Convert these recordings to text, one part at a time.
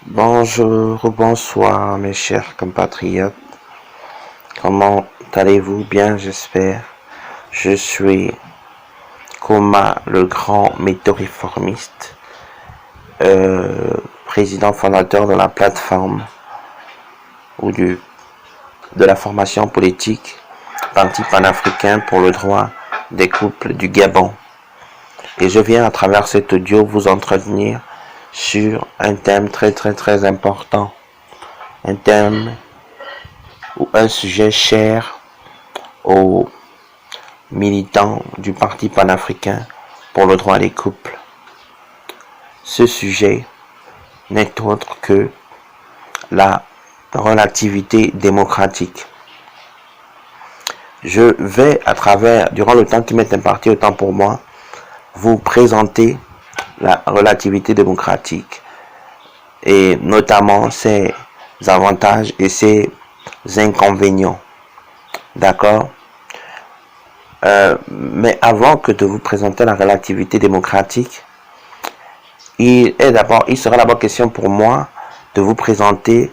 Bonjour ou bonsoir mes chers compatriotes. Comment allez-vous? Bien, j'espère. Je suis Koma, le grand métaux-réformiste, président fondateur de la plateforme ou de la formation politique Parti panafricain pour le droit des couples du Gabon. Et je viens à travers cet audio vous entretenir sur un thème très important. Un thème ou un sujet cher aux militants du Parti panafricain pour le droit des couples. Ce sujet n'est autre que la relativité démocratique. Je vais à travers, durant le temps qui m'est imparti, autant pour moi, vous présenter la relativité démocratique et notamment ses avantages et ses inconvénients. D'accord? Mais avant que de vous présenter la relativité démocratique, il sera d'abord question pour moi de vous présenter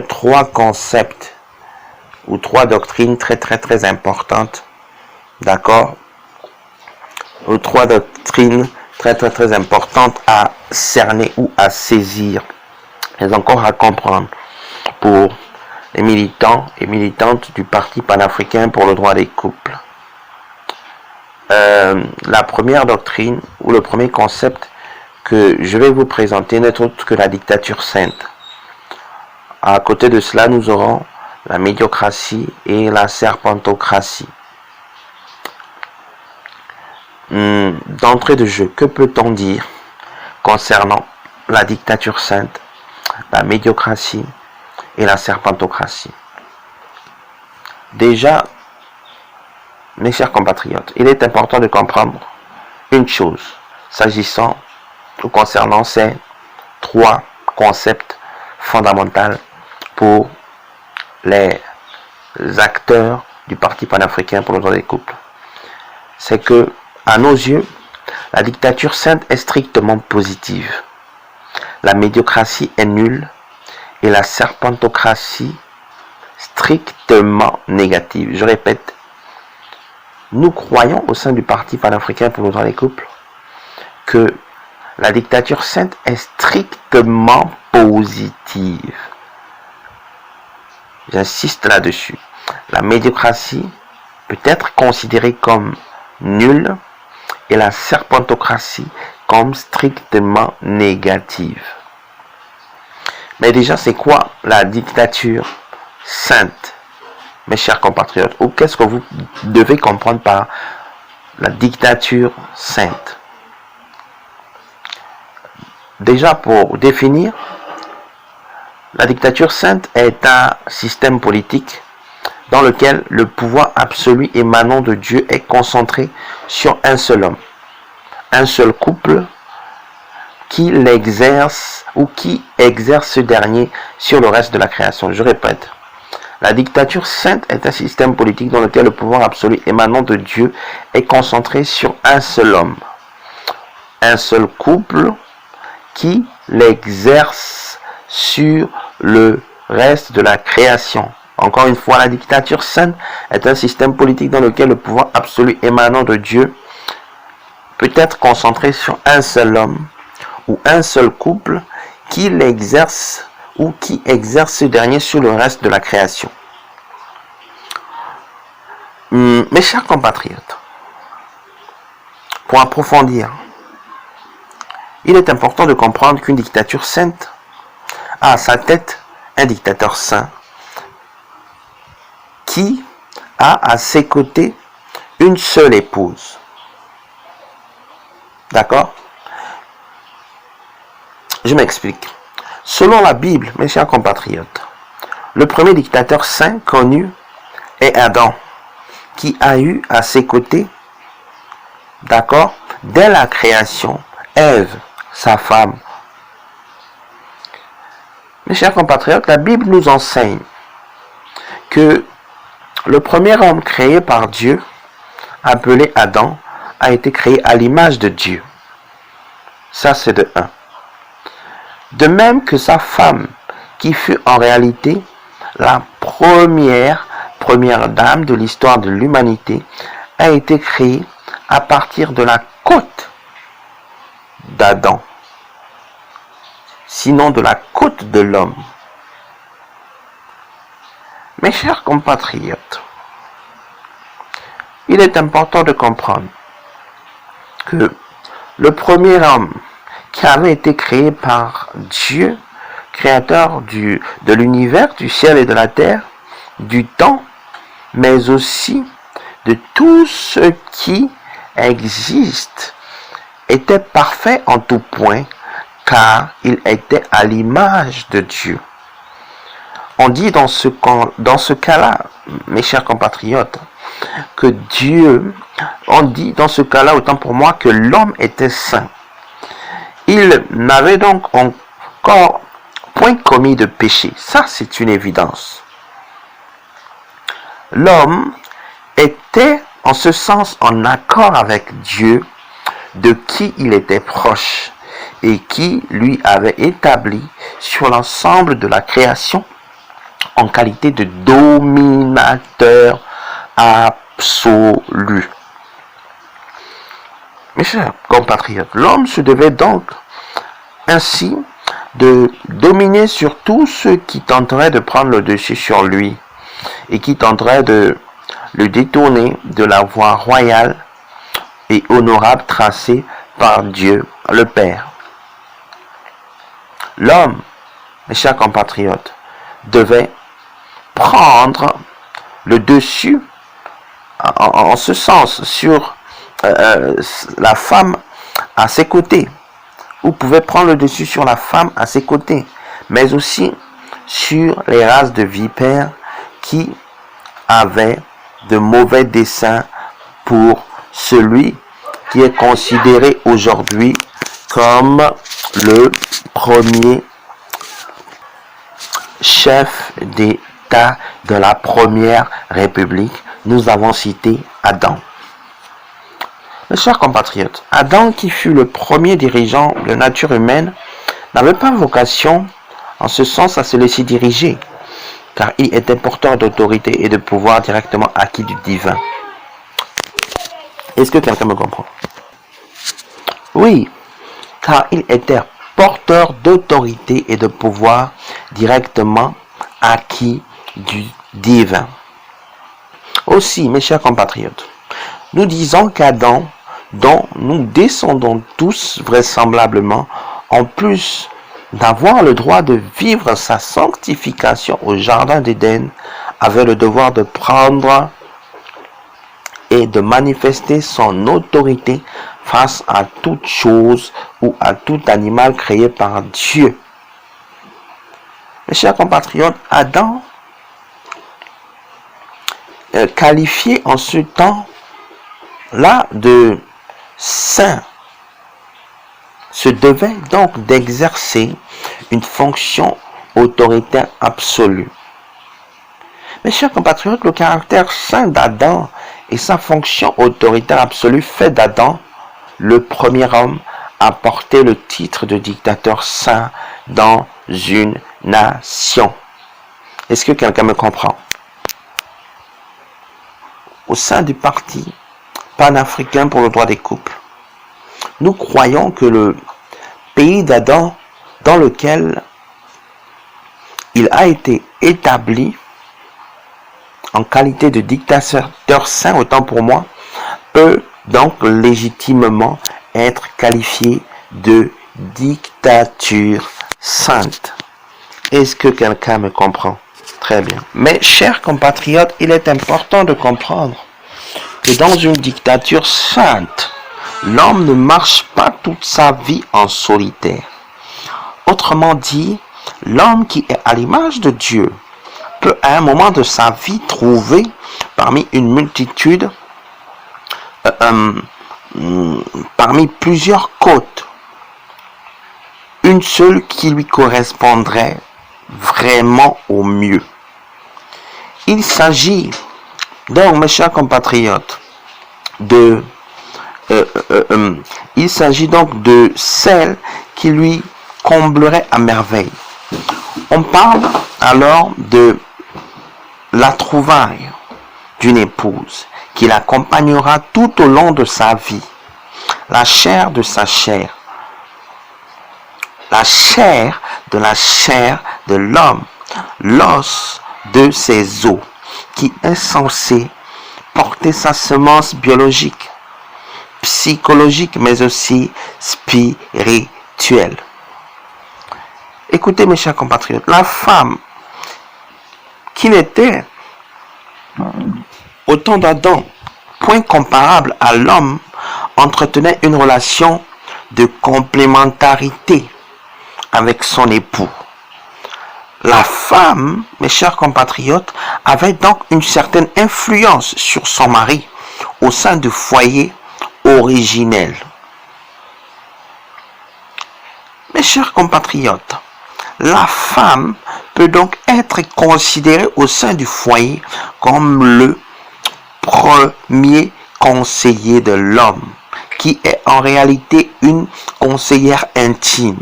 trois concepts ou trois doctrines très importantes. D'accord? Ou trois doctrines très importantes à cerner ou à saisir, et encore à comprendre pour les militants et militantes du Parti panafricain pour le droit des couples. La première doctrine ou le premier concept que je vais vous présenter n'est autre que la dictature sainte. À côté de cela, nous aurons la médiocratie et la serpentocratie. D'entrée de jeu, que peut-on dire concernant la dictature sainte, la médiocratie et la serpentocratie? Déjà, mes chers compatriotes, il est important de comprendre une chose s'agissant ou concernant ces trois concepts fondamentaux pour les acteurs du Parti panafricain pour le droit des couples. C'est que, à nos yeux, la dictature sainte est strictement positive. La médiocratie est nulle et la serpentocratie strictement négative. Je répète, nous croyons au sein du Parti panafricain pour le droit des couples que la dictature sainte est strictement positive. J'insiste là-dessus. La médiocratie peut être considérée comme nulle et la serpentocratie comme strictement négative. Mais déjà, c'est quoi la dictature sainte, mes chers compatriotes? Ou qu'est-ce que vous devez comprendre par la dictature sainte? Déjà, pour définir, la dictature sainte est un système politique dans lequel le pouvoir absolu émanant de Dieu est concentré sur un seul homme, un seul couple qui l'exerce ou qui exerce ce dernier sur le reste de la création. Je répète, la dictature sainte est un système politique dans lequel le pouvoir absolu émanant de Dieu est concentré sur un seul homme, un seul couple qui l'exerce sur le reste de la création. Encore une fois, la dictature sainte est un système politique dans lequel le pouvoir absolu émanant de Dieu peut être concentré sur un seul homme ou un seul couple qui l'exerce ou qui exerce ce dernier sur le reste de la création. Mes chers compatriotes, pour approfondir, il est important de comprendre qu'une dictature sainte a à sa tête un dictateur saint qui a à ses côtés une seule épouse. D'accord? Je m'explique. Selon la Bible, mes chers compatriotes, le premier dictateur saint connu est Adam, qui a eu à ses côtés, d'accord, dès la création, Ève, sa femme. Mes chers compatriotes, la Bible nous enseigne que le premier homme créé par Dieu, appelé Adam, a été créé à l'image de Dieu. Ça, c'est de 1. De même que sa femme, qui fut en réalité la première dame de l'histoire de l'humanité, a été créée à partir de la côte d'Adam, sinon de la côte de l'homme. Mes chers compatriotes, il est important de comprendre que le premier homme qui avait été créé par Dieu, créateur de l'univers, du ciel et de la terre, du temps, mais aussi de tout ce qui existe, était parfait en tout point, car il était à l'image de Dieu. On dit dans ce cas-là, mes chers compatriotes, que Dieu, on dit dans ce cas-là, autant pour moi, que l'homme était saint. Il n'avait donc encore point commis de péché. Ça, c'est une évidence. L'homme était en ce sens en accord avec Dieu, de qui il était proche et qui lui avait établi sur l'ensemble de la création en qualité de dominateur absolu. Mes chers compatriotes, l'homme se devait donc ainsi de dominer sur tous ceux qui tenteraient de prendre le dessus sur lui et qui tenteraient de le détourner de la voie royale et honorable tracée par Dieu le Père. L'homme, mes chers compatriotes, devait prendre le dessus en ce sens sur la femme à ses côtés, ou pouvait prendre le dessus sur la femme à ses côtés, mais aussi sur les races de vipères qui avaient de mauvais desseins pour celui qui est considéré aujourd'hui comme le premier chef d'État de la première République. Nous avons cité Adam. Mes chers compatriotes, Adam, qui fut le premier dirigeant de la nature humaine, n'avait pas vocation en ce sens à se laisser diriger, car il était porteur d'autorité et de pouvoir directement acquis du divin. Est-ce que quelqu'un me comprend? Oui, car il était porteur d'autorité et de pouvoir directement acquis du divin. Aussi, mes chers compatriotes, nous disons qu'Adam, dont nous descendons tous vraisemblablement, en plus d'avoir le droit de vivre sa sanctification au jardin d'Éden, avait le devoir de prendre et de manifester son autorité face à toute chose ou à tout animal créé par Dieu. Mes chers compatriotes, Adam, qualifié en ce temps-là de saint, se devait donc d'exercer une fonction autoritaire absolue. Mes chers compatriotes, le caractère saint d'Adam et sa fonction autoritaire absolue fait d'Adam le premier homme à porter le titre de dictateur saint dans une nation. Est-ce que quelqu'un me comprend? Au sein du parti panafricain pour le droit des couples, nous croyons que le pays d'Adam dans lequel il a été établi en qualité de dictateur saint, autant pour moi, peut donc légitimement être qualifié de dictature sainte. Est-ce que quelqu'un me comprend? Très bien. Mais, chers compatriotes, il est important de comprendre que dans une dictature sainte, l'homme ne marche pas toute sa vie en solitaire. Autrement dit, l'homme qui est à l'image de Dieu peut à un moment de sa vie trouver parmi une multitude, parmi plusieurs côtes, une seule qui lui correspondrait vraiment au mieux. Il s'agit donc, mes chers compatriotes, il s'agit donc de celle qui lui comblerait à merveille. On parle alors de la trouvaille d'une épouse qui l'accompagnera tout au long de sa vie, la chair de sa chair, la chair de la chair de l'homme, l'os de ses os, qui est censé porter sa semence biologique, psychologique, mais aussi spirituelle. Écoutez mes chers compatriotes, la femme qui n'était au temps d'Adam point comparable à l'homme entretenait une relation de complémentarité avec son époux. La femme, mes chers compatriotes, avait donc une certaine influence sur son mari au sein du foyer originel. Mes chers compatriotes, la femme peut donc être considérée au sein du foyer comme le premier conseiller de l'homme, qui est en réalité une conseillère intime.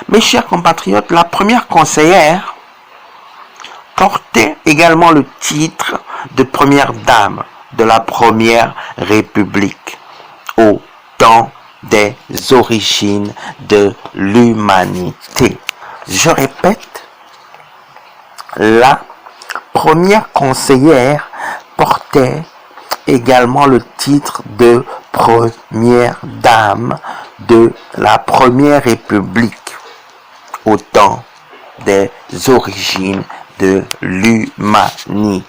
Mes chers compatriotes, la première conseillère portait également le titre de première dame de la première République au temps des origines de l'humanité. Je répète, la première conseillère portait également le titre de première dame de la première République au temps des origines de l'humanité.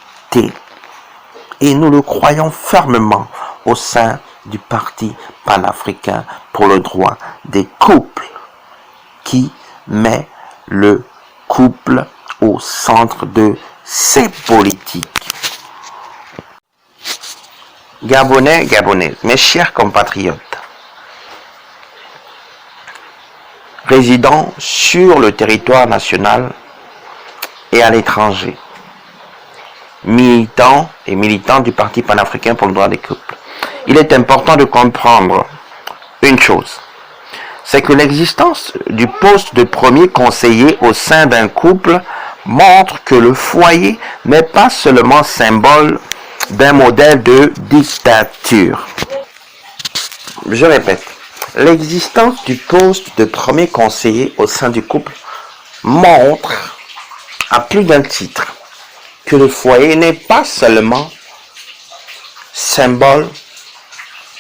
Et nous le croyons fermement au sein du Parti panafricain pour le droit des couples, qui met le couple au centre de ses politiques. Gabonais, Gabonaises, mes chers compatriotes, résidant sur le territoire national et à l'étranger, militants et militants du Parti panafricain pour le droit des couples, il est important de comprendre une chose, c'est que l'existence du poste de premier conseiller au sein d'un couple montre que le foyer n'est pas seulement symbole d'un modèle de dictature. Je répète, l'existence du poste de premier conseiller au sein du couple montre à plus d'un titre que le foyer n'est pas seulement symbole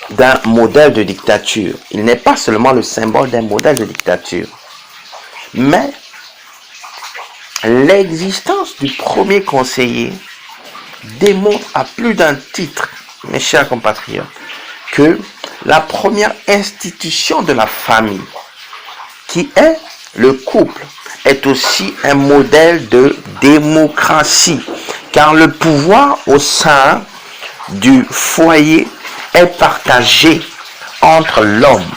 d'un modèle de dictature. Il n'est pas seulement le symbole d'un modèle de dictature, mais l'existence du premier conseiller démontre à plus d'un titre, mes chers compatriotes, que la première institution de la famille, qui est le couple, est aussi un modèle de démocratie, car le pouvoir au sein du foyer est partagé entre l'homme,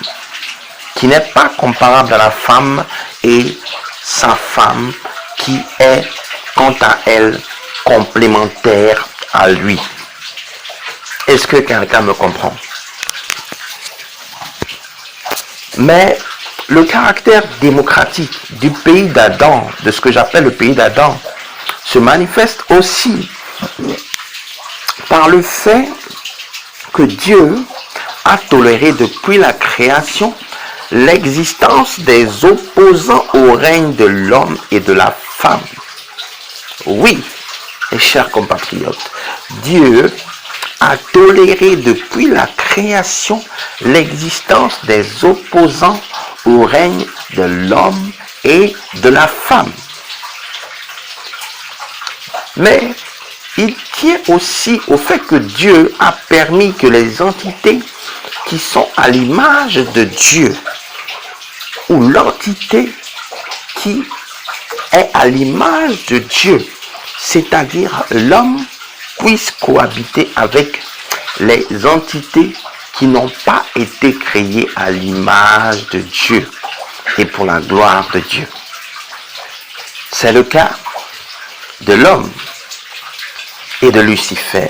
qui n'est pas comparable à la femme, et sa femme, qui est, quant à elle, complémentaire à lui. Est-ce que quelqu'un me comprend? Mais le caractère démocratique du pays d'Adam, de ce que j'appelle le pays d'Adam, se manifeste aussi par le fait que Dieu a toléré depuis la création l'existence des opposants au règne de l'homme et de la femme. Oui, mes chers compatriotes, Dieu a toléré depuis la création l'existence des opposants au règne de l'homme et de la femme. Mais il tient aussi au fait que Dieu a permis que les entités qui sont à l'image de Dieu, ou l'entité qui est à l'image de Dieu, c'est-à-dire l'homme, puisse cohabiter avec les entités qui n'ont pas été créées à l'image de Dieu et pour la gloire de Dieu. C'est le cas de l'homme et de Lucifer,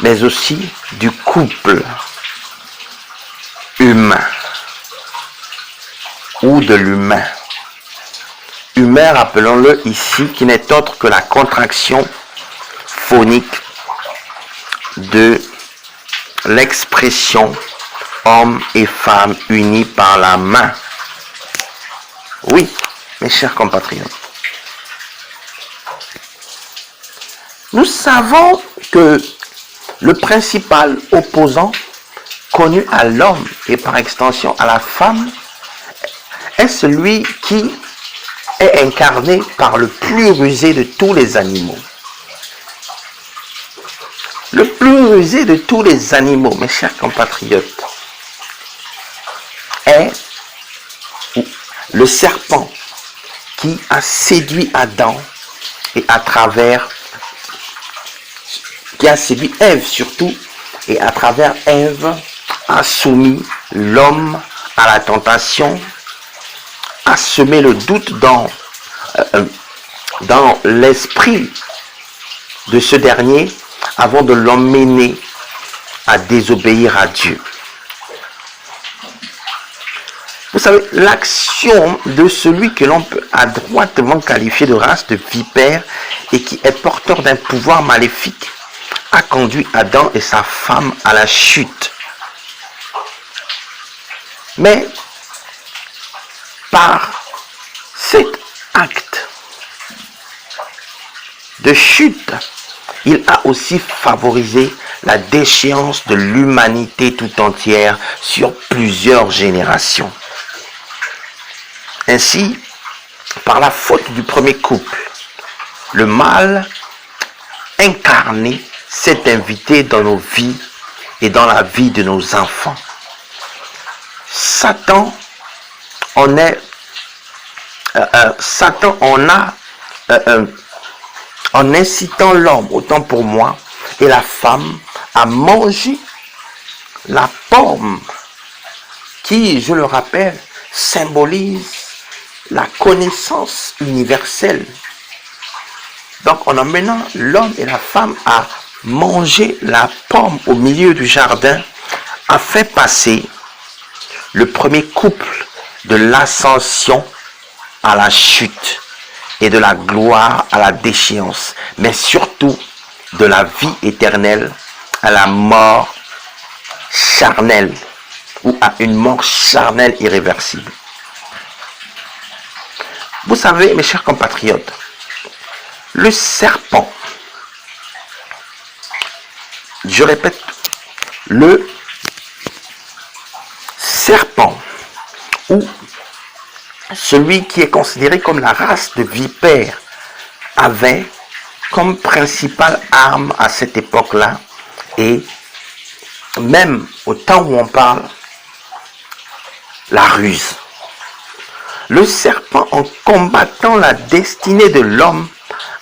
mais aussi du couple humain. ou de l'humain. Humain, rappelons-le ici, qui n'est autre que la contraction phonique de l'expression homme et femme unis par la main. Oui, mes chers compatriotes. Nous savons que le principal opposant connu à l'homme et par extension à la femme est celui qui est incarné par le plus rusé de tous les animaux. Le plus rusé de tous les animaux, mes chers compatriotes, est le serpent qui a séduit Adam et à travers, qui a séduit Ève surtout, et à travers Ève a soumis l'homme à la tentation, a semé le doute dans l'esprit de ce dernier avant de l'emmener à désobéir à Dieu. Vous savez, l'action de celui que l'on peut adroitement qualifier de race de vipère et qui est porteur d'un pouvoir maléfique a conduit Adam et sa femme à la chute. Mais par cet acte de chute, il a aussi favorisé la déchéance de l'humanité tout entière sur plusieurs générations. Ainsi, par la faute du premier couple, le mal incarné s'est invité dans nos vies et dans la vie de nos enfants. Satan en incitant l'homme, autant pour moi, et la femme à manger la pomme qui, je le rappelle, symbolise la connaissance universelle. Donc en emmenant l'homme et la femme à manger la pomme au milieu du jardin, a fait passer le premier couple de l'ascension à la chute et de la gloire à la déchéance, mais surtout de la vie éternelle à la mort charnelle ou à une mort charnelle irréversible. Vous savez, mes chers compatriotes, le serpent, je répète, le serpent ou celui qui est considéré comme la race de vipère avait comme principale arme à cette époque-là, et même au temps où on parle, la ruse. Le serpent, en combattant la destinée de l'homme,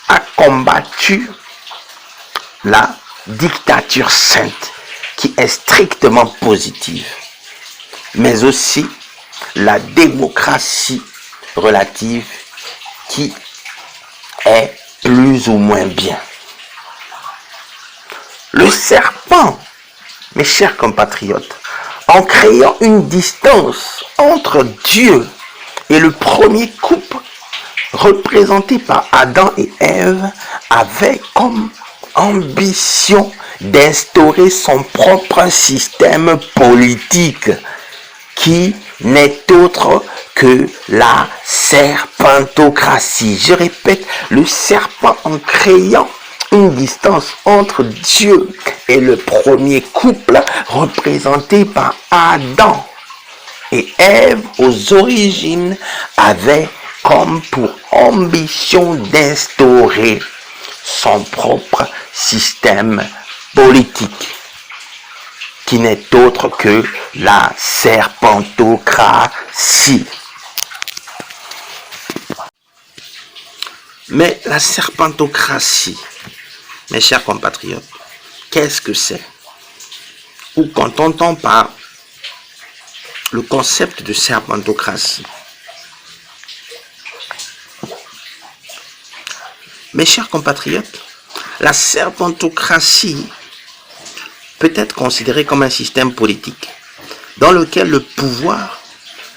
a combattu la dictature sainte qui est strictement positive, mais aussi la démocratie relative qui est plus ou moins bien. Le serpent, mes chers compatriotes, en créant une distance entre Dieu et le premier couple représenté par Adam et Ève, avait comme ambition d'instaurer son propre système politique qui n'est autre que la serpentocratie. Je répète, le serpent, en créant une distance entre Dieu et le premier couple représenté par Adam et Ève aux origines, avait comme pour ambition d'instaurer son propre système politique qui n'est autre que la serpentocratie. Mais la serpentocratie, mes chers compatriotes, qu'est-ce que c'est? Ou qu'entend-on par le concept de serpentocratie? Mes chers compatriotes, la serpentocratie peut être considérée comme un système politique dans lequel le pouvoir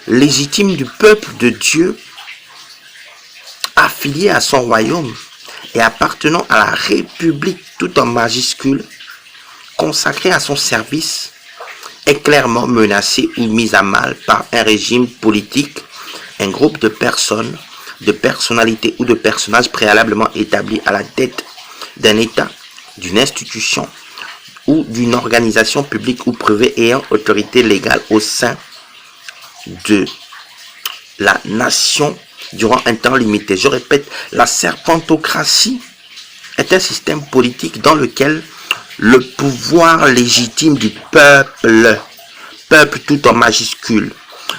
légitime du peuple de Dieu, affilié à son royaume et appartenant à la République tout en majuscule, consacré à son service, est clairement menacé ou mis à mal par un régime politique, un groupe de personnes, de personnalités ou de personnages préalablement établis à la tête d'un État, d'une institution ou d'une organisation publique ou privée ayant autorité légale au sein de la nation durant un temps limité. Je répète, la serpentocratie est un système politique dans lequel le pouvoir légitime du peuple tout en majuscule,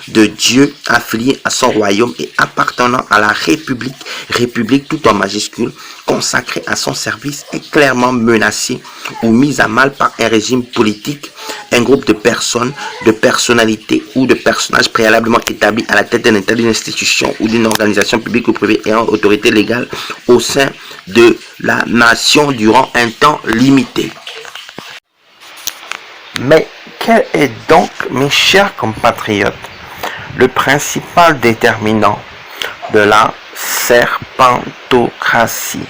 de Dieu affilié à son royaume et appartenant à la République tout en majuscule, consacré à son service, est clairement menacé ou mis à mal par un régime politique, un groupe de personnes, de personnalités ou de personnages préalablement établis à la tête d'un État, d'une institution ou d'une organisation publique ou privée ayant autorité légale au sein de la nation durant un temps limité. Mais quel est donc, mes chers compatriotes, le principal déterminant de la serpentocratie?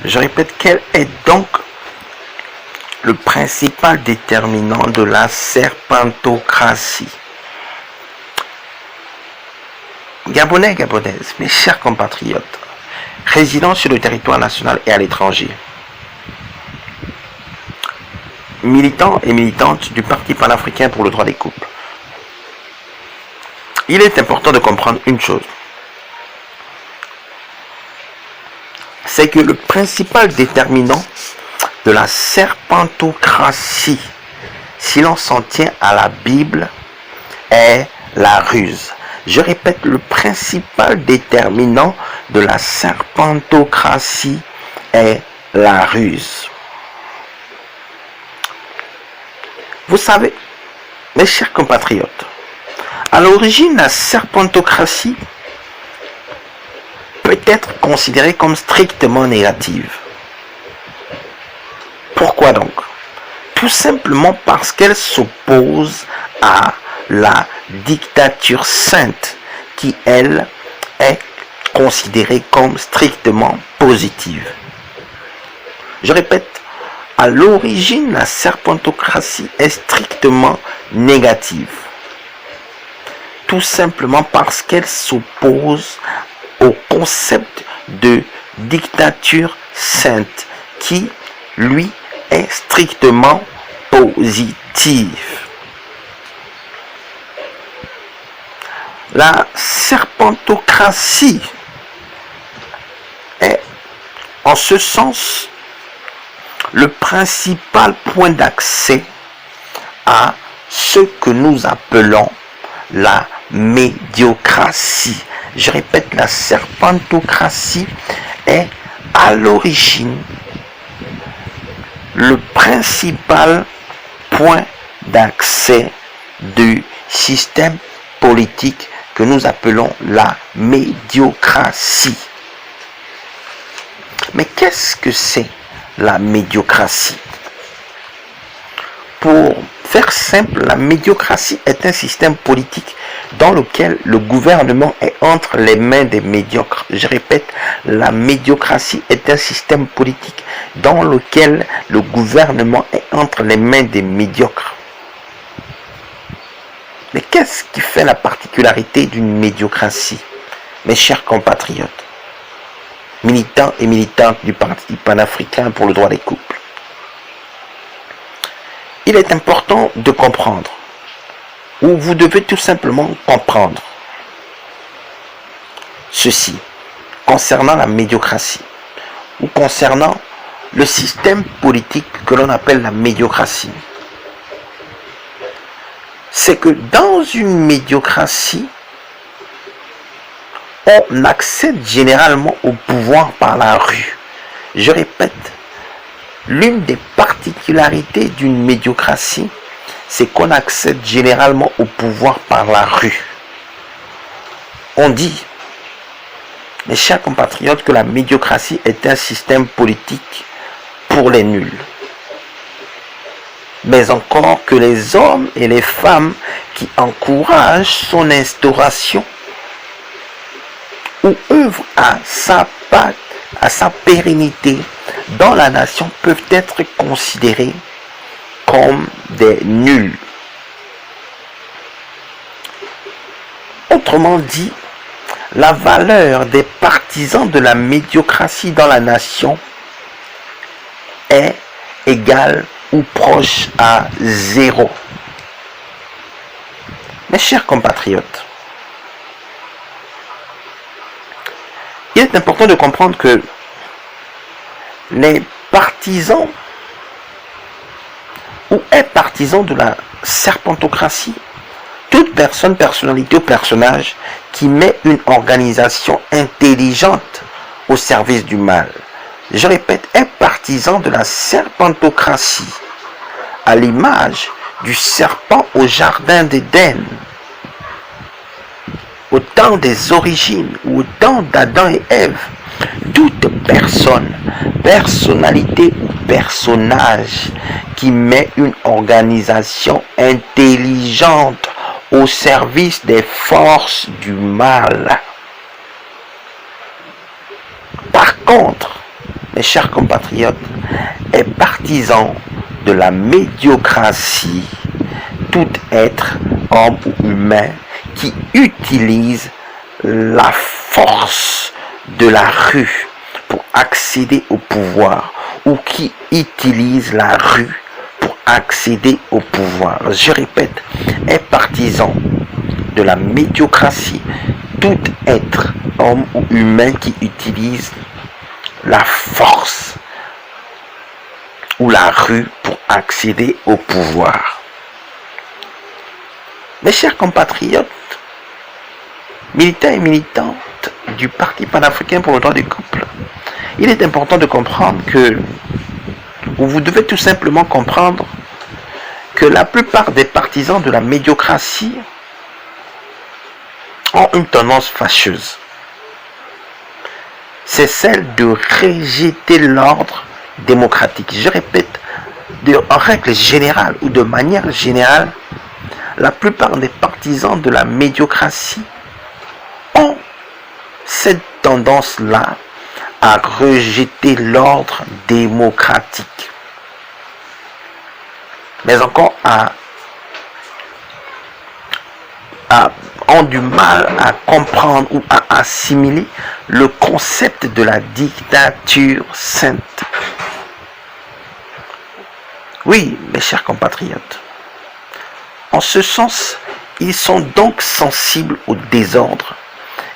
Je répète, quel est donc le principal déterminant de la serpentocratie? Gabonais, Gabonaises, mes chers compatriotes, résidant sur le territoire national et à l'étranger, militants et militantes du Parti panafricain pour le droit des couples, il est important de comprendre une chose. C'est que le principal déterminant de la serpentocratie, si l'on s'en tient à la Bible, est la ruse. Je répète, le principal déterminant de la serpentocratie est la ruse. Vous savez, mes chers compatriotes, à l'origine, la serpentocratie peut être considérée comme strictement négative. Pourquoi donc? Tout simplement parce qu'elle s'oppose à la dictature sainte qui, elle, est considérée comme strictement positive. Je répète, à l'origine, la serpentocratie est strictement négative. Tout simplement parce qu'elle s'oppose au concept de dictature sainte qui, lui, est strictement positive. La serpentocratie est, en ce sens, le principal point d'accès à ce que nous appelons la médiocratie. Je répète, la serpentocratie est à l'origine le principal point d'accès du système politique que nous appelons la médiocratie. Mais qu'est-ce que c'est la médiocratie? Pour faire simple, la médiocratie est un système politique dans lequel le gouvernement est entre les mains des médiocres. Je répète, la médiocratie est un système politique dans lequel le gouvernement est entre les mains des médiocres. Mais qu'est-ce qui fait la particularité d'une médiocratie, mes chers compatriotes, militants et militantes du Parti panafricain pour le droit des couples? Il est important de comprendre, ou vous devez tout simplement comprendre ceci concernant la médiocratie, ou concernant le système politique que l'on appelle la médiocratie. C'est que dans une médiocratie, on accède généralement au pouvoir par la rue. Je répète, l'une des particularités d'une médiocratie, c'est qu'on accède généralement au pouvoir par la rue. On dit, mes chers compatriotes, que la médiocratie est un système politique pour les nuls. Mais encore que les hommes et les femmes qui encouragent son instauration ou œuvrent à sa pérennité dans la nation peuvent être considérés comme des nuls. Autrement dit, la valeur des partisans de la médiocratie dans la nation est égale ou proche à 0. Mes chers compatriotes, il est important de comprendre que les partisans ou est partisan de la serpentocratie toute personne, personnalité ou personnage qui met une organisation intelligente au service du mal. Je répète, est partisan de la serpentocratie, à l'image du serpent au jardin d'Éden, au temps des origines, ou au temps d'Adam et Ève. Toute personne, personnalité ou personnage qui met une organisation intelligente au service des forces du mal. Par contre, mes chers compatriotes, est partisan de la médiocratie, tout être, homme ou humain, qui utilise la force de la rue pour accéder au pouvoir, ou qui utilise la rue pour accéder au pouvoir. Je répète, est partisan de la médiocratie, tout être, homme ou humain qui utilise la force ou la rue pour accéder au pouvoir. Mes chers compatriotes, militants et militantes du Parti panafricain pour le droit des couples, il est important de comprendre que, ou vous devez tout simplement comprendre que la plupart des partisans de la médiocratie ont une tendance fâcheuse. C'est celle de rejeter l'ordre démocratique. Je répète, en règle générale ou de manière générale, la plupart des partisans de la médiocratie ont cette tendance-là à rejeter l'ordre démocratique, mais encore ont du mal à comprendre ou à assimiler le concept de la dictature sainte. Oui, mes chers compatriotes, en ce sens, ils sont donc sensibles au désordre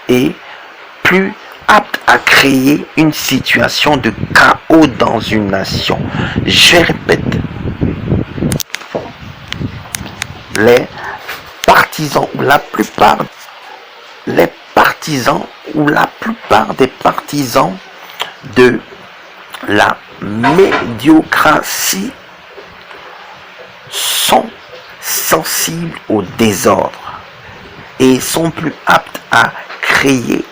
et plus aptes à créer une situation de chaos dans une nation. Je répète, les partisans ou la plupart des partisans de la médiocratie sont sensibles au désordre et sont plus aptes à créer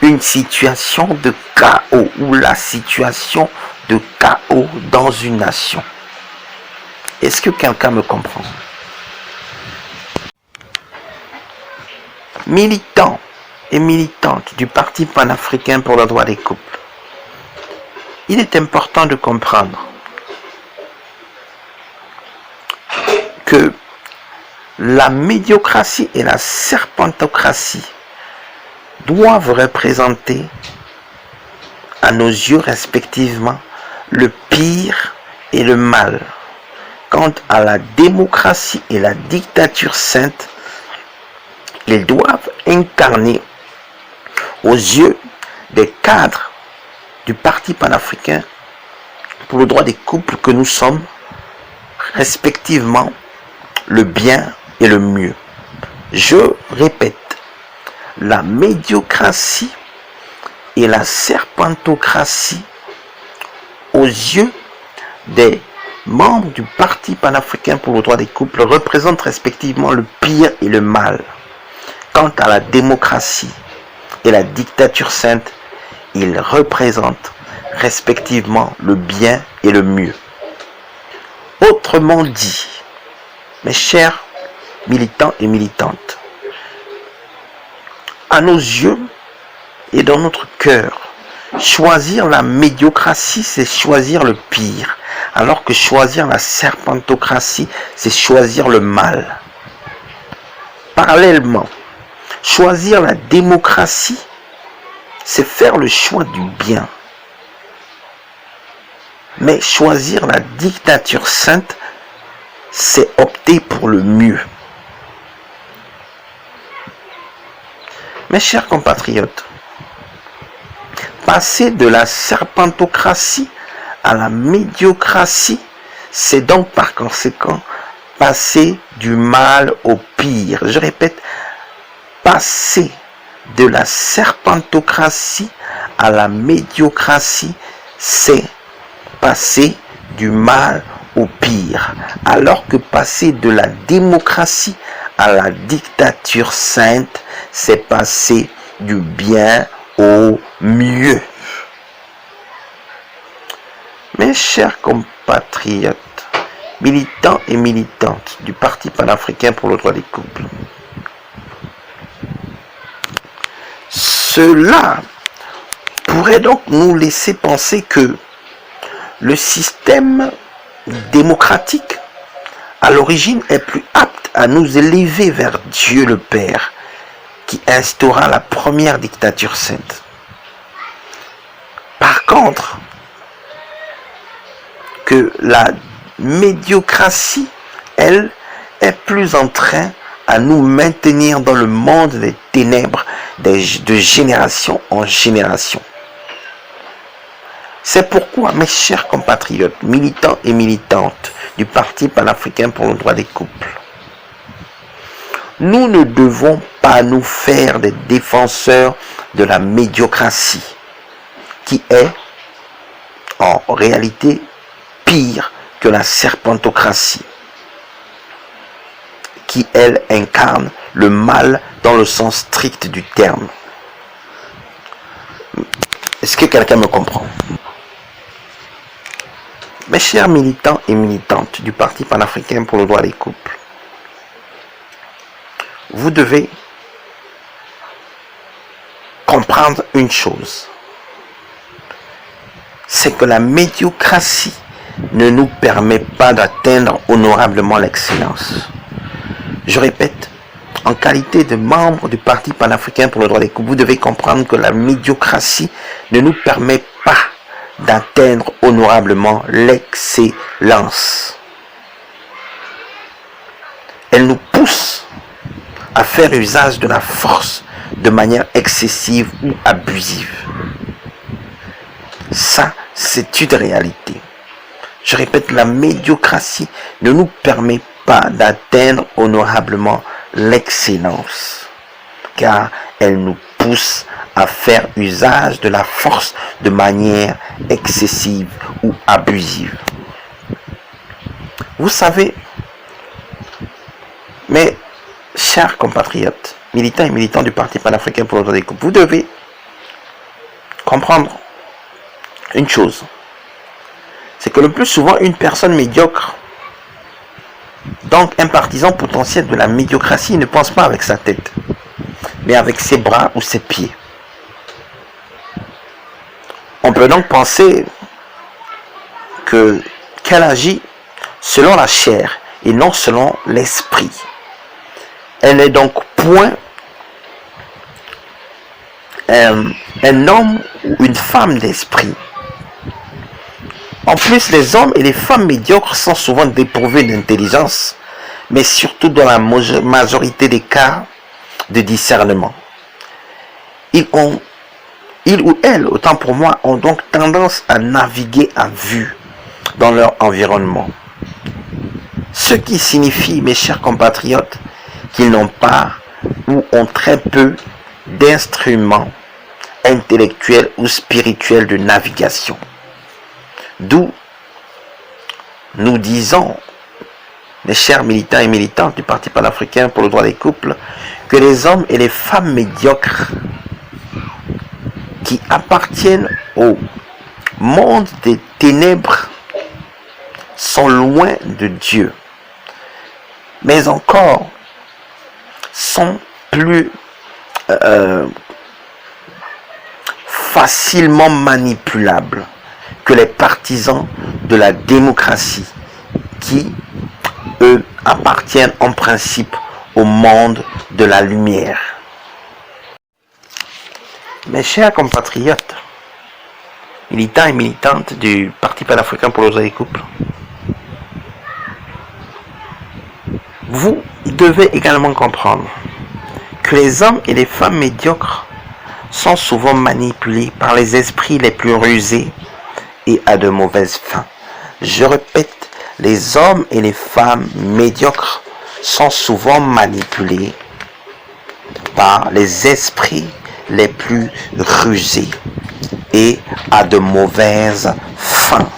une situation de chaos ou la situation de chaos dans une nation. Est-ce que quelqu'un me comprend? Militants et militantes du Parti panafricain pour le droit des couples, il est important de comprendre que la médiocratie et la serpentocratie doivent représenter à nos yeux respectivement le pire et le mal. Quant à la démocratie et la dictature sainte, ils doivent incarner aux yeux des cadres du Parti panafricain pour le droit des couples que nous sommes, respectivement, le bien et le mieux. Je répète, la médiocratie et la serpentocratie aux yeux des membres du Parti panafricain pour le droit des couples représentent respectivement le pire et le mal. Quant à la démocratie et la dictature sainte, ils représentent respectivement le bien et le mieux. Autrement dit, mes chers militants et militantes. À nos yeux et dans notre cœur, choisir la médiocratie, c'est choisir le pire, alors que choisir la serpentocratie, c'est choisir le mal. Parallèlement, choisir la démocratie, c'est faire le choix du bien. Mais choisir la dictature sainte, c'est opter pour le mieux. Mes chers compatriotes, passer de la serpentocratie à la médiocratie, c'est donc par conséquent passer du mal au pire. Je répète, passer de la serpentocratie à la médiocratie, c'est passer du mal au pire. Alors que passer de la démocratie à la dictature sainte, c'est passer du bien au mieux. Mes chers compatriotes, militants et militantes du Parti panafricain pour le droit des couples, cela pourrait donc nous laisser penser que le système démocratique à l'origine est plus apte à nous élever vers Dieu le Père, qui instaura la première dictature sainte. Par contre, que la médiocratie, elle, est plus en train à nous maintenir dans le monde des ténèbres de génération en génération. C'est pourquoi, mes chers compatriotes, militants et militantes du Parti panafricain pour le droit des couples, nous ne devons pas nous faire des défenseurs de la médiocratie, qui est en réalité pire que la serpentocratie, qui elle incarne le mal dans le sens strict du terme. Est-ce que quelqu'un me comprend? Mes chers militants et militantes du Parti panafricain pour le droit des couples, vous devez comprendre une chose, c'est que la médiocratie ne nous permet pas d'atteindre honorablement l'excellence. Je répète, en qualité de membre du Parti panafricain pour le droit des couples, vous devez comprendre que la médiocratie ne nous permet pas d'atteindre honorablement l'excellence. Elle nous pousse à faire usage de la force de manière excessive ou abusive. Ça, c'est une réalité. Je répète, la médiocratie ne nous permet pas d'atteindre honorablement l'excellence, car elle nous pousse à faire usage de la force de manière excessive ou abusive. Vous savez, mes chers compatriotes, militants et militants du Parti panafricain pour le droit des couples, vous devez comprendre une chose, c'est que le plus souvent, une personne médiocre, donc un partisan potentiel de la médiocratie, ne pense pas avec sa tête, mais avec ses bras ou ses pieds. On peut donc penser qu'elle agit selon la chair et non selon l'esprit. Elle n'est donc point un homme ou une femme d'esprit. En plus, les hommes et les femmes médiocres sont souvent dépourvus d'intelligence, mais surtout dans la majorité des cas de discernement. Ils ou elles, autant pour moi, ont donc tendance à naviguer à vue dans leur environnement. Ce qui signifie, mes chers compatriotes, qu'ils n'ont pas ou ont très peu d'instruments intellectuels ou spirituels de navigation. D'où nous disons, mes chers militants et militantes du Parti panafricain pour le droit des couples, que les hommes et les femmes médiocres qui appartiennent au monde des ténèbres sont loin de Dieu. Mais encore, sont plus facilement manipulables que les partisans de la démocratie qui, eux, appartiennent en principe au monde de la lumière. Mes chers compatriotes, militants et militantes du Parti panafricain pour le droit des couples, vous devez également comprendre que les hommes et les femmes médiocres sont souvent manipulés par les esprits les plus rusés et à de mauvaises fins. Je répète, les hommes et les femmes médiocres sont souvent manipulés par les esprits les plus rusés et à de mauvaises fins.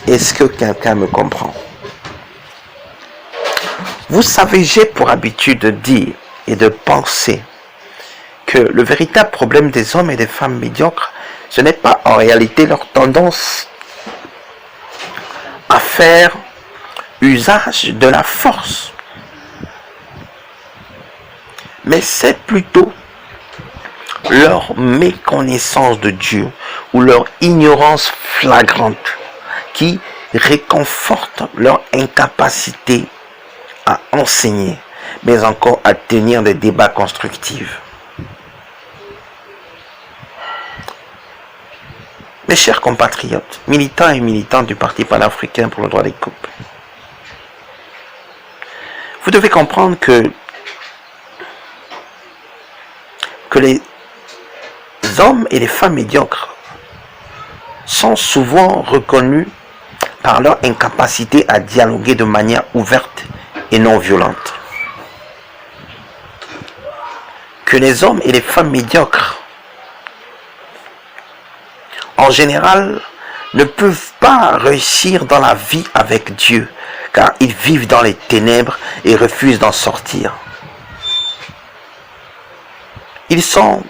Est-ce que quelqu'un me comprend? Vous savez, j'ai pour habitude de dire et de penser que le véritable problème des hommes et des femmes médiocres, ce n'est pas en réalité leur tendance à faire usage de la force, mais c'est plutôt leur méconnaissance de Dieu ou leur ignorance flagrante qui réconforte leur incapacité à enseigner, mais encore à tenir des débats constructifs. Mes chers compatriotes, militants et militantes du Parti panafricain pour le droit des couples, vous devez comprendre que les hommes et les femmes médiocres sont souvent reconnus par leur incapacité à dialoguer de manière ouverte et non violente. Que les hommes et les femmes médiocres, en général, ne peuvent pas réussir dans la vie avec Dieu, car ils vivent dans les ténèbres et refusent d'en sortir. Ils sont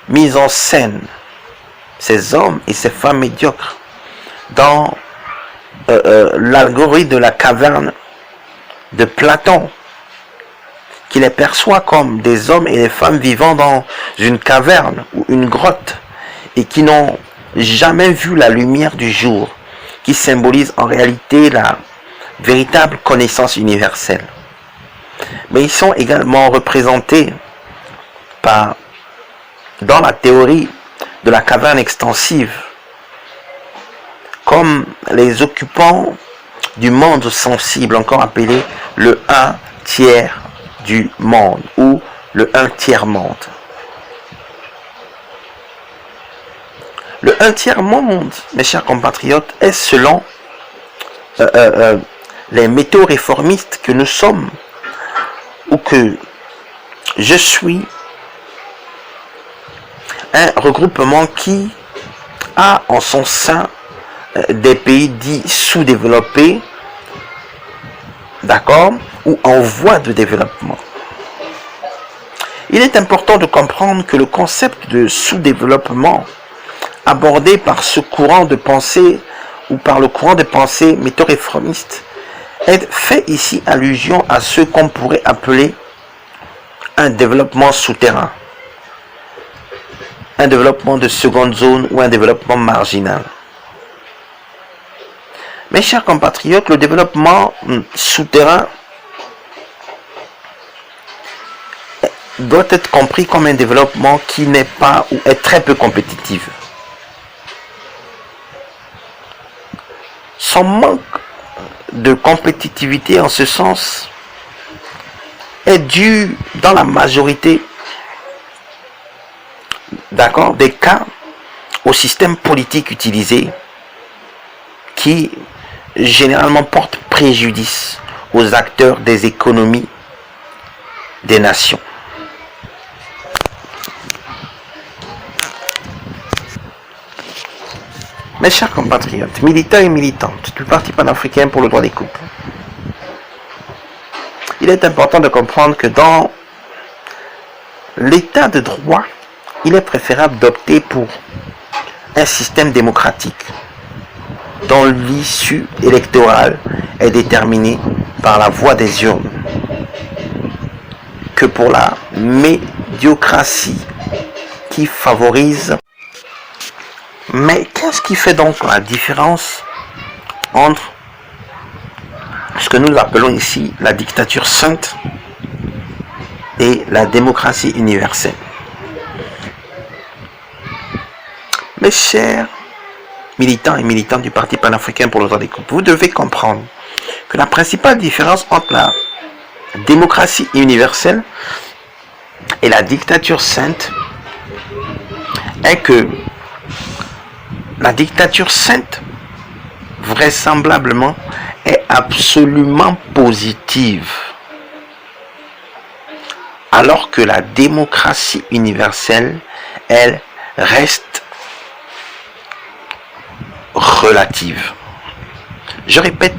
mis en scène, ces hommes et ces femmes médiocres, dans l'allégorie de la caverne de Platon, qui les perçoit comme des hommes et des femmes vivant dans une caverne ou une grotte et qui n'ont jamais vu la lumière du jour, qui symbolise en réalité la véritable connaissance universelle. Mais ils sont également représentés dans la théorie de la caverne extensive comme les occupants du monde sensible, encore appelé le 1/3 du monde ou le 1/3 monde. Le 1/3 monde, mes chers compatriotes, est selon les métaux réformistes que nous sommes, ou que je suis, un regroupement qui a en son sein des pays dits sous-développés, d'accord, ou en voie de développement. Il est important de comprendre que le concept de sous-développement abordé par ce courant de pensée ou par le courant de pensée métaux-réformiste fait ici allusion à ce qu'on pourrait appeler un développement souterrain, un développement de seconde zone ou un développement marginal. Mes chers compatriotes, le développement souterrain doit être compris comme un développement qui n'est pas ou est très peu compétitif. Son manque de compétitivité en ce sens est dû dans la majorité, d'accord, des cas au système politique utilisé qui généralement porte préjudice aux acteurs des économies des nations. Mes chers compatriotes, militants et militantes du Parti panafricain pour le droit des couples, il est important de comprendre que dans l'état de droit, il est préférable d'opter pour un système démocratique dont l'issue électorale est déterminée par la voie des urnes. que pour la médiocratie qui favorise. Mais qu'est-ce qui fait donc la différence entre ce que nous appelons ici la dictature sainte et la démocratie universelle? Mes chers militants et militantes du Parti panafricain pour le droit des couples, vous devez comprendre que la principale différence entre la démocratie universelle et la dictature sainte est que la dictature sainte, vraisemblablement, est absolument positive, alors que la démocratie universelle, elle reste relative. Je répète,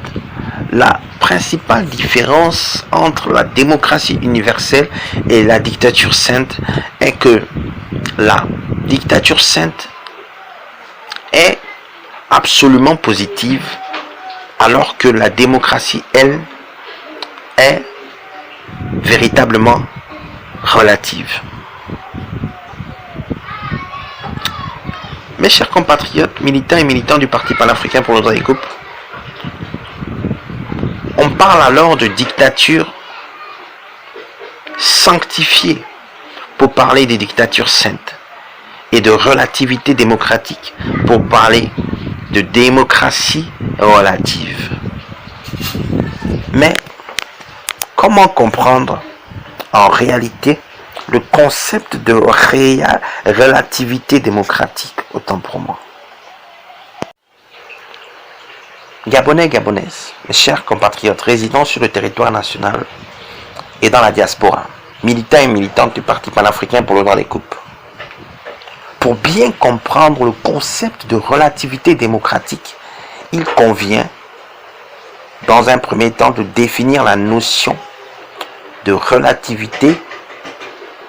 la principale différence entre la démocratie universelle et la dictature sainte est que la dictature sainte est absolument positive, alors que la démocratie, elle, est véritablement relative. Mes chers compatriotes, militants et militants du Parti panafricain pour le droit des couples, on parle alors de dictature sanctifiée pour parler des dictatures saintes et de relativité démocratique pour parler de démocratie relative. Mais comment comprendre en réalité le concept de relativité démocratique, autant pour moi? Gabonais, Gabonaises, mes chers compatriotes résidant sur le territoire national et dans la diaspora, militants et militantes du Parti panafricain pour le droit des couples, pour bien comprendre le concept de relativité démocratique, il convient, dans un premier temps, de définir la notion de relativité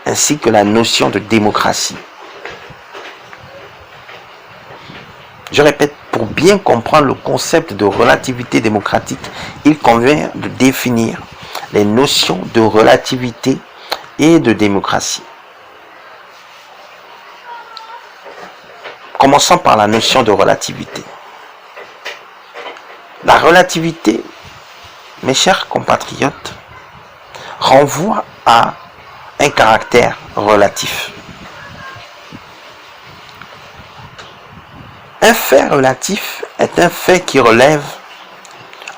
ainsi que la notion de démocratie. Je répète, pour bien comprendre le concept de relativité démocratique, il convient de définir les notions de relativité et de démocratie. Commençons par la notion de relativité. La relativité, mes chers compatriotes, renvoie à un caractère relatif. Un fait relatif est un fait qui relève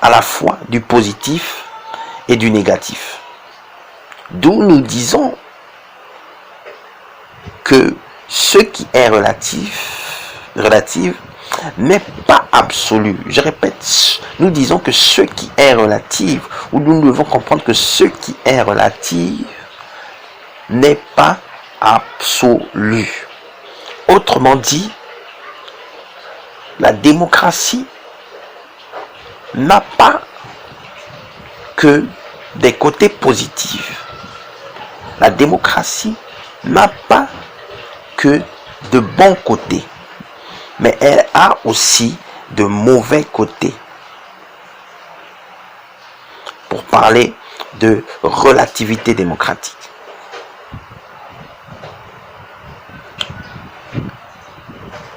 à la fois du positif et du négatif. D'où nous disons que ce qui est relatif n'est pas absolu. Je répète, nous disons que ce qui est relatif, ou nous devons comprendre que ce qui est relatif n'est pas absolu. Autrement dit, la démocratie n'a pas que des côtés positifs. La démocratie n'a pas que de bons côtés, mais elle a aussi de mauvais côtés. Pour parler de relativité démocratique.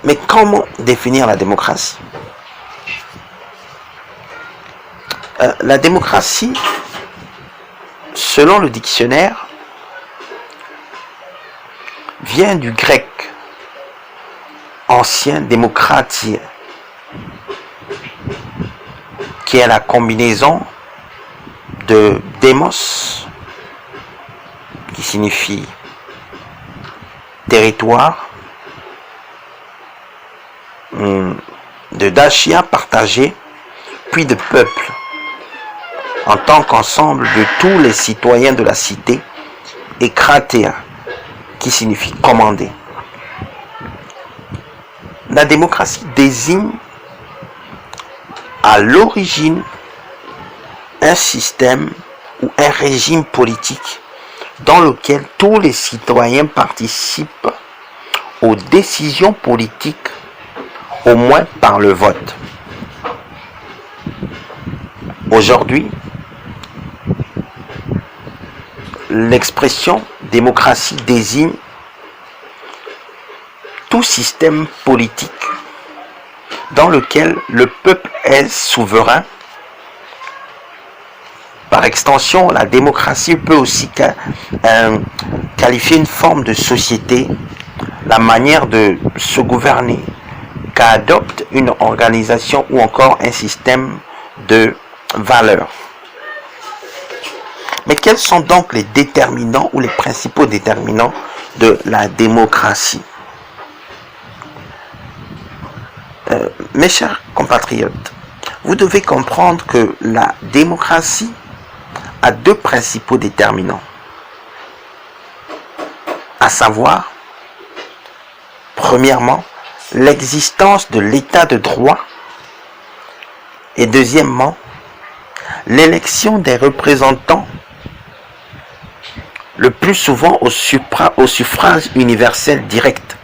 Mais comment définir la démocratie? La démocratie, selon le dictionnaire, vient du grec ancien démocratie, qui est la combinaison de démos, qui signifie territoire, de dachia partagé, puis de peuple, en tant qu'ensemble de tous les citoyens de la cité, et kratéa, qui signifie commander. La démocratie désigne à l'origine un système ou un régime politique dans lequel tous les citoyens participent aux décisions politiques, au moins par le vote. l'expression démocratie désigne tout système politique dans lequel le peuple est souverain. Par extension, la démocratie peut aussi qualifier une forme de société, la manière de se gouverner qu'adopte une organisation ou encore un système de valeurs. Mais quels sont donc les déterminants ou les principaux déterminants de la démocratie? Mes chers compatriotes, vous devez comprendre que la démocratie a deux principaux déterminants, à savoir, premièrement, l'existence de l'état de droit et deuxièmement, l'élection des représentants, le plus souvent au suffrage universel direct,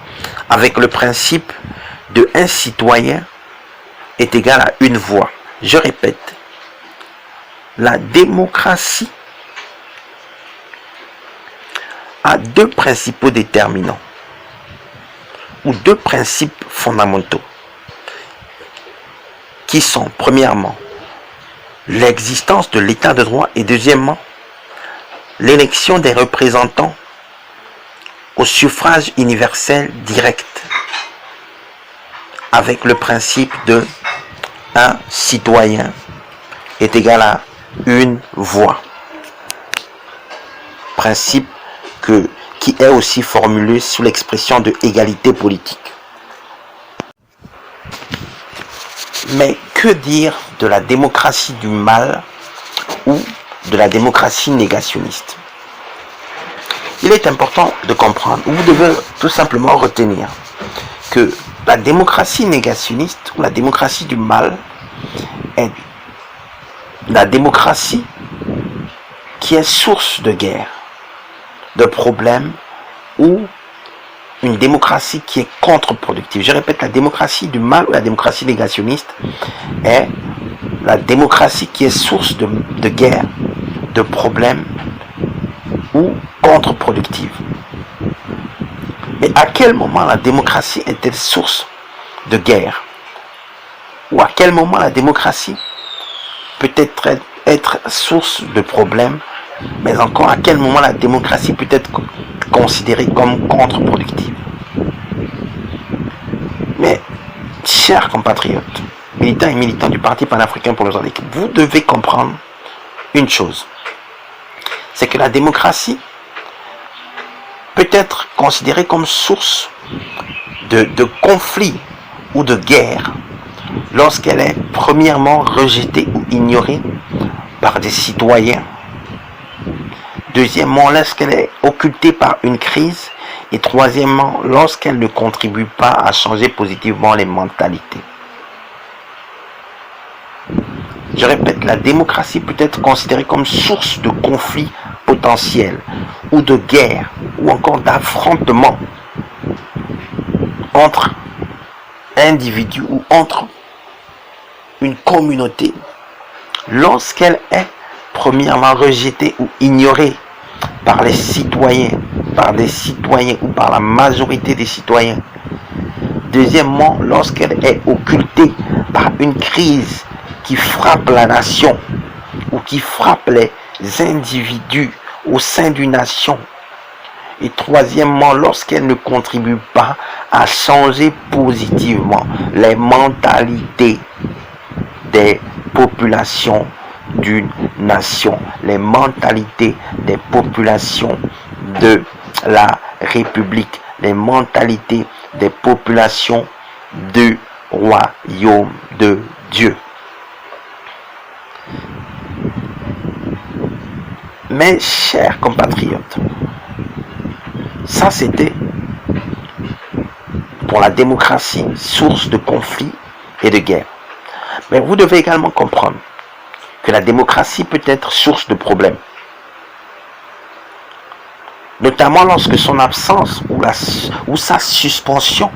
avec le principe de un citoyen est égal à une voix. Je répète, la démocratie a deux principaux déterminants ou deux principes fondamentaux qui sont premièrement l'existence de l'état de droit et deuxièmement l'élection des représentants au suffrage universel direct avec le principe de un citoyen est égal à une voix. Principe qui est aussi formulé sous l'expression de égalité politique. Mais que dire de la démocratie du mal ou de la démocratie négationniste? Il est important de comprendre, vous devez tout simplement retenir que la démocratie négationniste ou la démocratie du mal est la démocratie qui est source de guerre, de problèmes ou une démocratie qui est contre-productive. Je répète, la démocratie du mal ou la démocratie négationniste est la démocratie qui est source de guerre, de problèmes ou contre-productive. Mais à quel moment la démocratie est-elle source de guerre? Ou à quel moment la démocratie peut être source de problèmes? Mais encore, à quel moment la démocratie peut être considérée comme contre-productive? Mais, chers compatriotes, militants et militants du Parti panafricain pour le Mozambique, vous devez comprendre une chose. C'est que la démocratie peut être considérée comme source de conflits ou de guerre lorsqu'elle est premièrement rejetée ou ignorée par des citoyens. Deuxièmement, lorsqu'elle est occultée par une crise. Et troisièmement, lorsqu'elle ne contribue pas à changer positivement les mentalités. Je répète, la démocratie peut être considérée comme source de conflits potentiels ou de guerre ou encore d'affrontements entre individus ou entre une communauté lorsqu'elle est premièrement rejetée ou ignorée par les citoyens, par des citoyens ou par la majorité des citoyens. Deuxièmement, lorsqu'elle est occultée par une crise qui frappe la nation ou qui frappe les individus au sein d'une nation. Et troisièmement, lorsqu'elle ne contribue pas à changer positivement les mentalités des populations d'une nation, les mentalités des populations de la République, les mentalités des populations du royaume de Dieu. Mes chers compatriotes, ça c'était pour la démocratie, source de conflits et de guerre. Mais vous devez également comprendre que la démocratie peut être source de problèmes. Notamment lorsque son absence ou sa suspension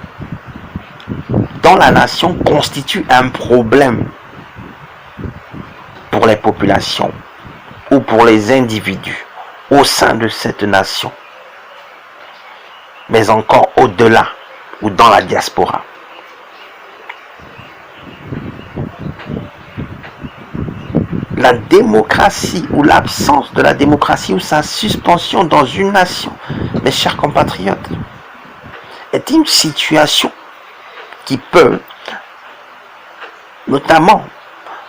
dans la nation constitue un problème pour les populations ou pour les individus au sein de cette nation, mais encore au-delà ou dans la diaspora. La démocratie ou l'absence de la démocratie ou sa suspension dans une nation, mes chers compatriotes, est une situation qui peut notamment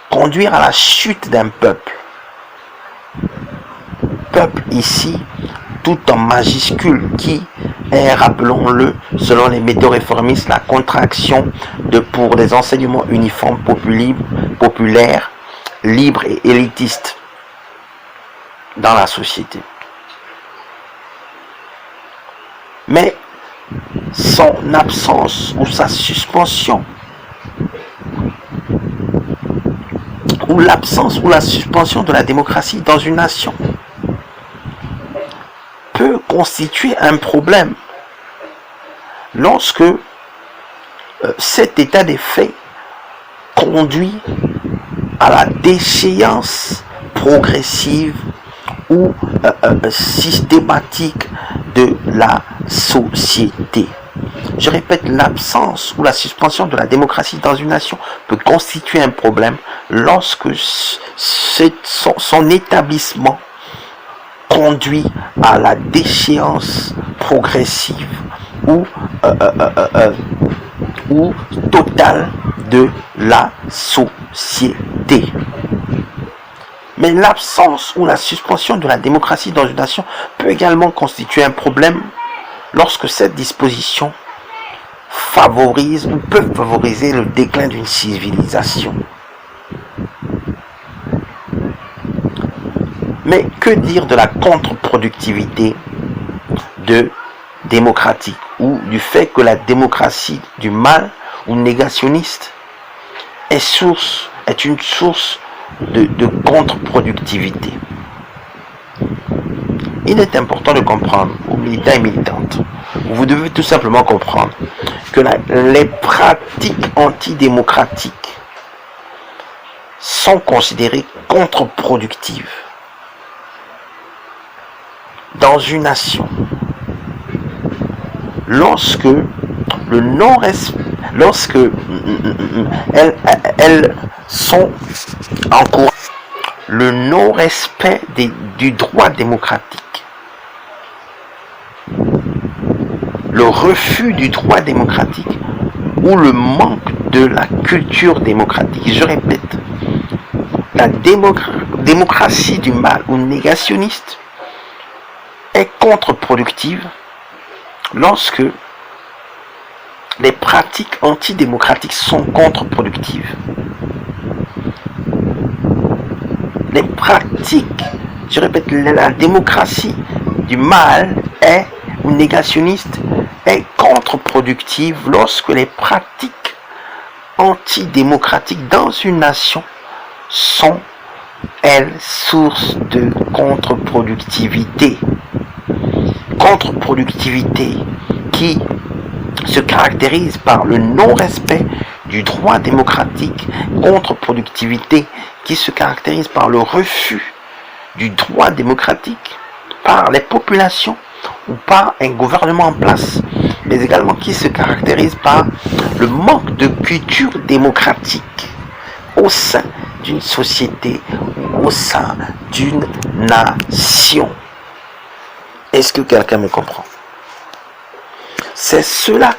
conduire à la chute d'un peuple. Peuple ici, tout en majuscule, qui est, rappelons-le, selon les méthodes réformistes, la contraction de pour des enseignements uniformes, populaires, libres et élitistes dans la société. Mais son absence ou sa suspension, ou l'absence ou la suspension de la démocratie dans une nation peut constituer un problème lorsque cet état des faits conduit à la déchéance progressive ou systématique de la société. Je répète, l'absence ou la suspension de la démocratie dans une nation peut constituer un problème lorsque son établissement conduit à la déchéance progressive ou totale de la société. Mais l'absence ou la suspension de la démocratie dans une nation peut également constituer un problème lorsque cette disposition favorise ou peut favoriser le déclin d'une civilisation. Mais que dire de la contre-productivité démocratique ou du fait que la démocratie du mal ou négationniste est une source de contre-productivité. Il est important de comprendre, aux militants et militantes, vous devez tout simplement comprendre que les pratiques antidémocratiques sont considérées contre-productives dans une nation lorsque elles sont en cours le non-respect du droit démocratique, le refus du droit démocratique ou le manque de la culture démocratique. Je répète, la démocratie du mal ou négationniste est contre-productive lorsque les pratiques antidémocratiques sont contre-productives. Les pratiques, je répète, la démocratie du mal ou négationniste est contre-productive lorsque les pratiques antidémocratiques dans une nation sont, elles, source de contre-productivité. Contre-productivité qui se caractérise par le non-respect du droit démocratique, contre-productivité qui se caractérise par le refus du droit démocratique par les populations ou par un gouvernement en place, mais également qui se caractérise par le manque de culture démocratique au sein d'une société ou au sein d'une nation. Est-ce que quelqu'un me comprend? C'est cela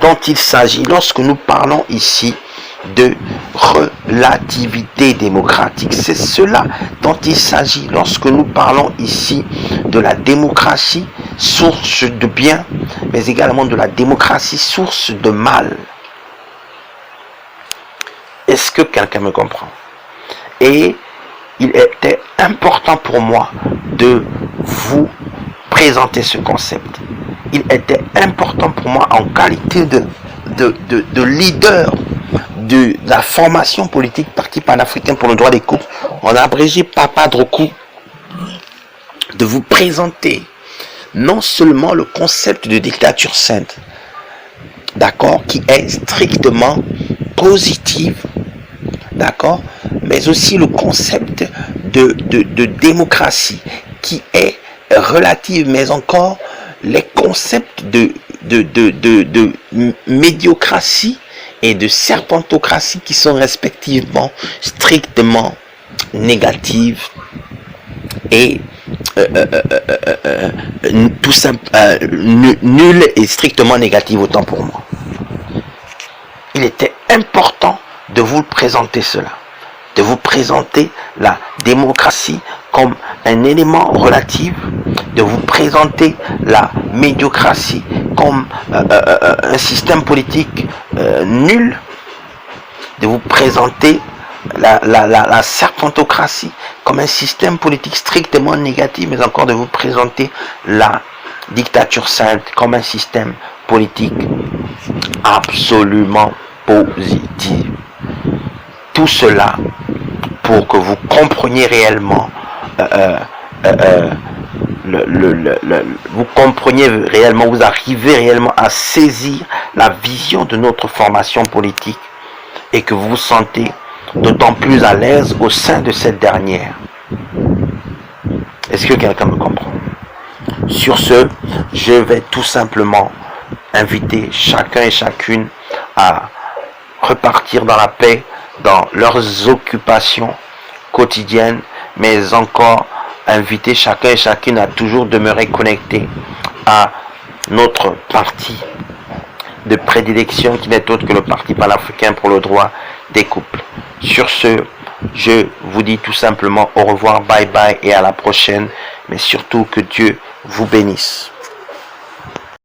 dont il s'agit lorsque nous parlons ici de relativité démocratique. C'est cela dont il s'agit lorsque nous parlons ici de la démocratie, source de bien, mais également de la démocratie, source de mal. Est-ce que quelqu'un me comprend? Et il était important pour moi de vous présenter ce concept. Il était important pour moi en qualité de leader de la formation politique Parti panafricain pour le droit des couples, on a abrégé Papa Drokou, de vous présenter non seulement le concept de dictature sainte, d'accord, qui est strictement positive, d'accord, mais aussi le concept de démocratie qui est relative, mais encore les concepts de médiocratie et de serpentocratie qui sont respectivement strictement négatives et tout simple, nul et strictement négative autant pour moi. Il était important de vous présenter cela, de vous présenter la démocratie comme un élément relatif, de vous présenter la médiocratie comme un système politique nul, de vous présenter la serpentocratie comme un système politique strictement négatif, mais encore de vous présenter la dictature sainte comme un système politique absolument positif. Tout cela pour que vous compreniez réellement vous arrivez réellement à saisir la vision de notre formation politique et que vous vous sentez d'autant plus à l'aise au sein de cette dernière. Est-ce que quelqu'un me comprend? Sur ce, je vais tout simplement inviter chacun et chacune à repartir dans la paix, dans leurs occupations quotidiennes, mais encore inviter chacun et chacune à toujours demeurer connecté à notre parti de prédilection qui n'est autre que le Parti panafricain pour le droit des couples. Sur ce, je vous dis tout simplement au revoir, bye bye et à la prochaine, mais surtout que Dieu vous bénisse.